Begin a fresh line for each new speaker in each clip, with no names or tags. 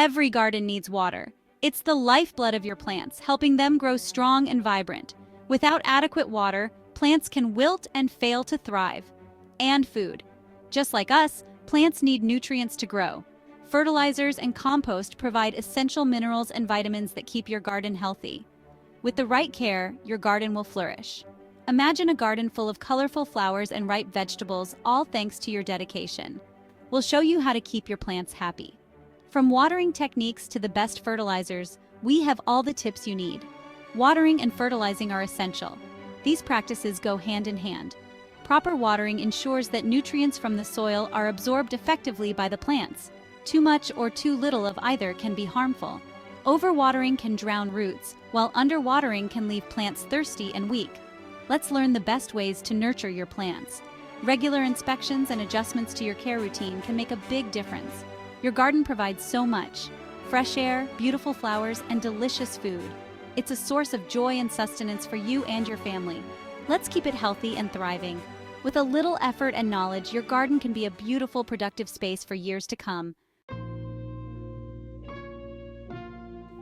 Every garden needs water. It's the lifeblood of your plants, helping them grow strong and vibrant. Without adequate water, plants can wilt and fail to thrive. And food. Just like us, plants need nutrients to grow. Fertilizers and compost provide essential minerals and vitamins that keep your garden healthy. With the right care, your garden will flourish. Imagine a garden full of colorful flowers and ripe vegetables, all thanks to your dedication. We'll show you how to keep your plants happy. From watering techniques to the best fertilizers, we have all the tips you need. Watering and fertilizing are essential. These practices go hand in hand. Proper watering ensures that nutrients from the soil are absorbed effectively by the plants. Too much or too little of either can be harmful. Overwatering can drown roots, while underwatering can leave plants thirsty and weak. Let's learn the best ways to nurture your plants. Regular inspections and adjustments to your care routine can make a big difference. Your garden provides so much: fresh air, beautiful flowers, and delicious food. It's a source of joy and sustenance for you and your family. Let's keep it healthy and thriving. With a little effort and knowledge, your garden can be a beautiful, productive space for years to come.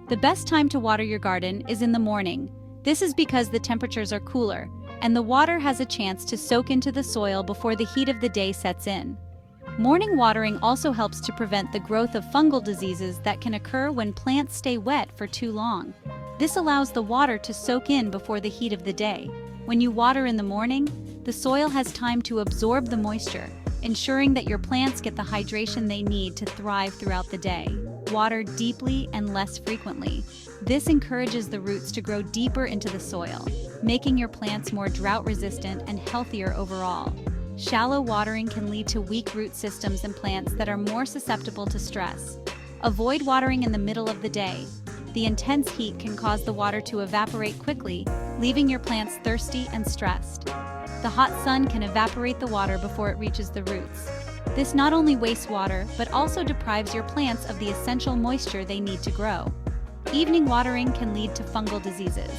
The best time to water your garden is in the morning. This is because the temperatures are cooler, and the water has a chance to soak into the soil before the heat of the day sets in. Morning watering also helps to prevent the growth of fungal diseases that can occur when plants stay wet for too long. This allows the water to soak in before the heat of the day. When you water in the morning, the soil has time to absorb the moisture, ensuring that your plants get the hydration they need to thrive throughout the day. Water deeply and less frequently. This encourages the roots to grow deeper into the soil, making your plants more drought-resistant and healthier overall. Shallow watering can lead to weak root systems in plants that are more susceptible to stress. Avoid watering in the middle of the day. The intense heat can cause the water to evaporate quickly, leaving your plants thirsty and stressed. The hot sun can evaporate the water before it reaches the roots. This not only wastes water, but also deprives your plants of the essential moisture they need to grow. Evening watering can lead to fungal diseases.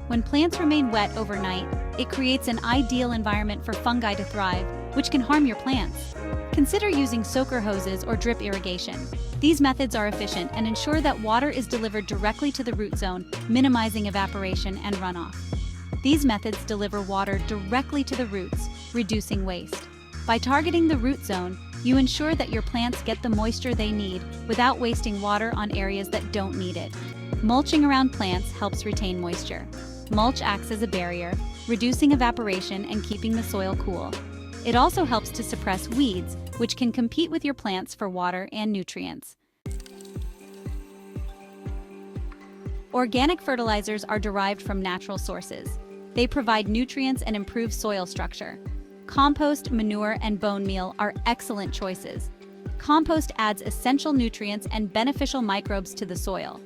When plants remain wet overnight, it creates an ideal environment for fungi to thrive, which can harm your plants. Consider using soaker hoses or drip irrigation. These methods are efficient and ensure that water is delivered directly to the root zone, minimizing evaporation and runoff. These methods deliver water directly to the roots, reducing waste. By targeting the root zone, you ensure that your plants get the moisture they need without wasting water on areas that don't need it. Mulching around plants helps retain moisture. Mulch acts as a barrier, reducing evaporation and keeping the soil cool. It also helps to suppress weeds, which can compete with your plants for water and nutrients. Organic fertilizers are derived from natural sources. They provide nutrients and improve soil structure. Compost, manure, and bone meal are excellent choices. Compost adds essential nutrients and beneficial microbes to the soil.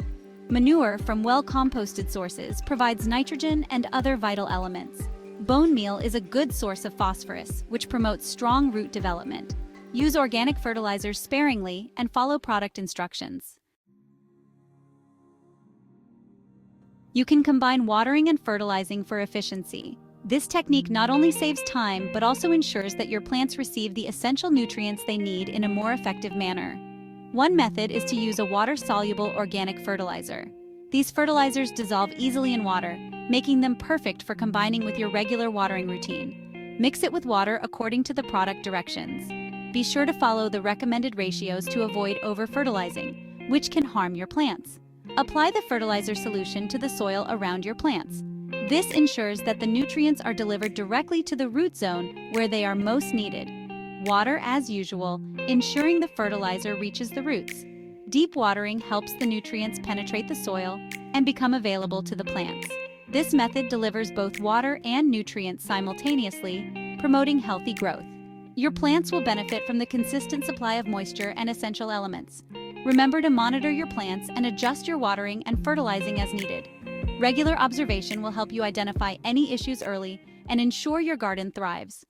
Manure from well-composted sources provides nitrogen and other vital elements. Bone meal is a good source of phosphorus, which promotes strong root development. Use organic fertilizers sparingly and follow product instructions. You can combine watering and fertilizing for efficiency. This technique not only saves time, but also ensures that your plants receive the essential nutrients they need in a more effective manner. One method is to use a water-soluble organic fertilizer. These fertilizers dissolve easily in water, making them perfect for combining with your regular watering routine. Mix it with water according to the product directions. Be sure to follow the recommended ratios to avoid over-fertilizing, which can harm your plants. Apply the fertilizer solution to the soil around your plants. This ensures that the nutrients are delivered directly to the root zone where they are most needed. Water as usual, ensuring the fertilizer reaches the roots. Deep watering helps the nutrients penetrate the soil and become available to the plants. This method delivers both water and nutrients simultaneously, promoting healthy growth. Your plants will benefit from the consistent supply of moisture and essential elements. Remember to monitor your plants and adjust your watering and fertilizing as needed. Regular observation will help you identify any issues early and ensure your garden thrives.